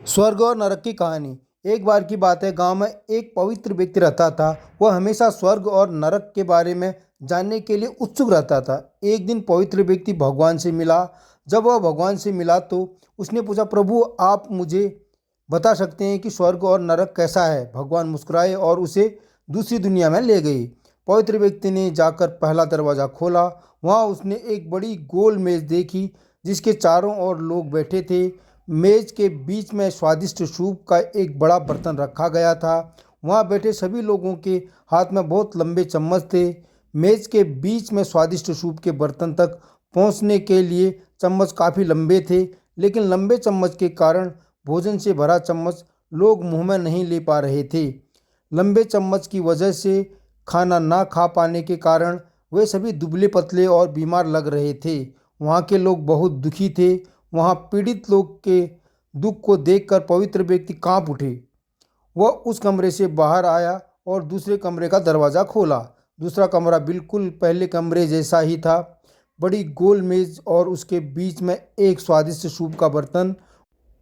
स्वर्ग और नरक की कहानी। एक बार की बात है, गांव में एक पवित्र व्यक्ति रहता था। वह हमेशा स्वर्ग और नरक के बारे में जानने के लिए उत्सुक रहता था। एक दिन पवित्र व्यक्ति भगवान से मिला। जब वह भगवान से मिला तो उसने पूछा, प्रभु आप मुझे बता सकते हैं कि स्वर्ग और नरक कैसा है? भगवान मुस्कुराए और उसे दूसरी दुनिया में ले गए। पवित्र व्यक्ति ने जाकर पहला दरवाज़ा खोला। वहाँ उसने एक बड़ी गोल मेज देखी जिसके चारों ओर लोग बैठे थे। मेज के बीच में स्वादिष्ट सूप का एक बड़ा बर्तन रखा गया था। वहाँ बैठे सभी लोगों के हाथ में बहुत लंबे चम्मच थे। मेज के बीच में स्वादिष्ट सूप के बर्तन तक पहुँचने के लिए चम्मच काफ़ी लंबे थे, लेकिन लंबे चम्मच के कारण भोजन से भरा चम्मच लोग मुंह में नहीं ले पा रहे थे। लंबे चम्मच की वजह से खाना ना खा पाने के कारण वे सभी दुबले पतले और बीमार लग रहे थे। वहाँ के लोग बहुत दुखी थे। वहाँ पीड़ित लोग के दुख को देखकर पवित्र व्यक्ति कांप उठे। वह उस कमरे से बाहर आया और दूसरे कमरे का दरवाज़ा खोला। दूसरा कमरा बिल्कुल पहले कमरे जैसा ही था। बड़ी गोल मेज और उसके बीच में एक स्वादिष्ट सूप का बर्तन।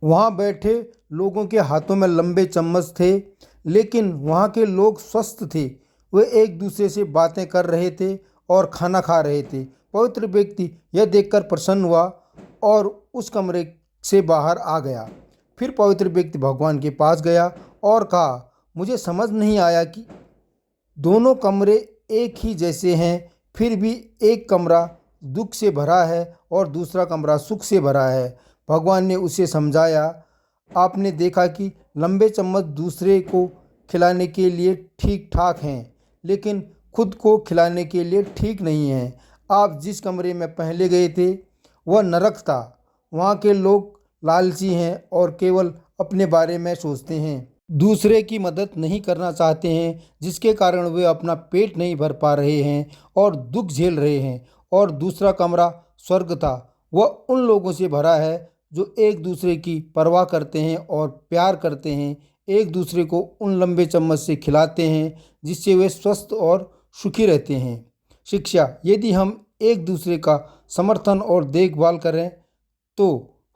वहाँ बैठे लोगों के हाथों में लंबे चम्मच थे, लेकिन वहाँ के लोग स्वस्थ थे। वे एक दूसरे से बातें कर रहे थे और खाना खा रहे थे। पवित्र व्यक्ति यह देखकर प्रसन्न हुआ और उस कमरे से बाहर आ गया। फिर पवित्र व्यक्ति भगवान के पास गया और कहा, मुझे समझ नहीं आया कि दोनों कमरे एक ही जैसे हैं, फिर भी एक कमरा दुख से भरा है और दूसरा कमरा सुख से भरा है। भगवान ने उसे समझाया, आपने देखा कि लंबे चम्मच दूसरे को खिलाने के लिए ठीक ठाक हैं, लेकिन खुद को खिलाने के लिए ठीक नहीं हैं। आप जिस कमरे में पहले गए थे वह नरक था। वहाँ के लोग लालची हैं और केवल अपने बारे में सोचते हैं, दूसरे की मदद नहीं करना चाहते हैं, जिसके कारण वे अपना पेट नहीं भर पा रहे हैं और दुख झेल रहे हैं। और दूसरा कमरा स्वर्ग था। वह उन लोगों से भरा है जो एक दूसरे की परवाह करते हैं और प्यार करते हैं, एक दूसरे को उन लंबे चम्मच से खिलाते हैं जिससे वे स्वस्थ और सुखी रहते हैं। शिक्षा, यदि हम एक दूसरे का समर्थन और देखभाल करें तो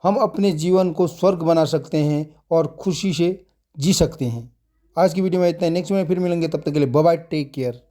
हम अपने जीवन को स्वर्ग बना सकते हैं और खुशी से जी सकते हैं। आज की वीडियो में इतना ही। नेक्स्ट में फिर मिलेंगे, तब तक के लिए बाय बाय, टेक केयर।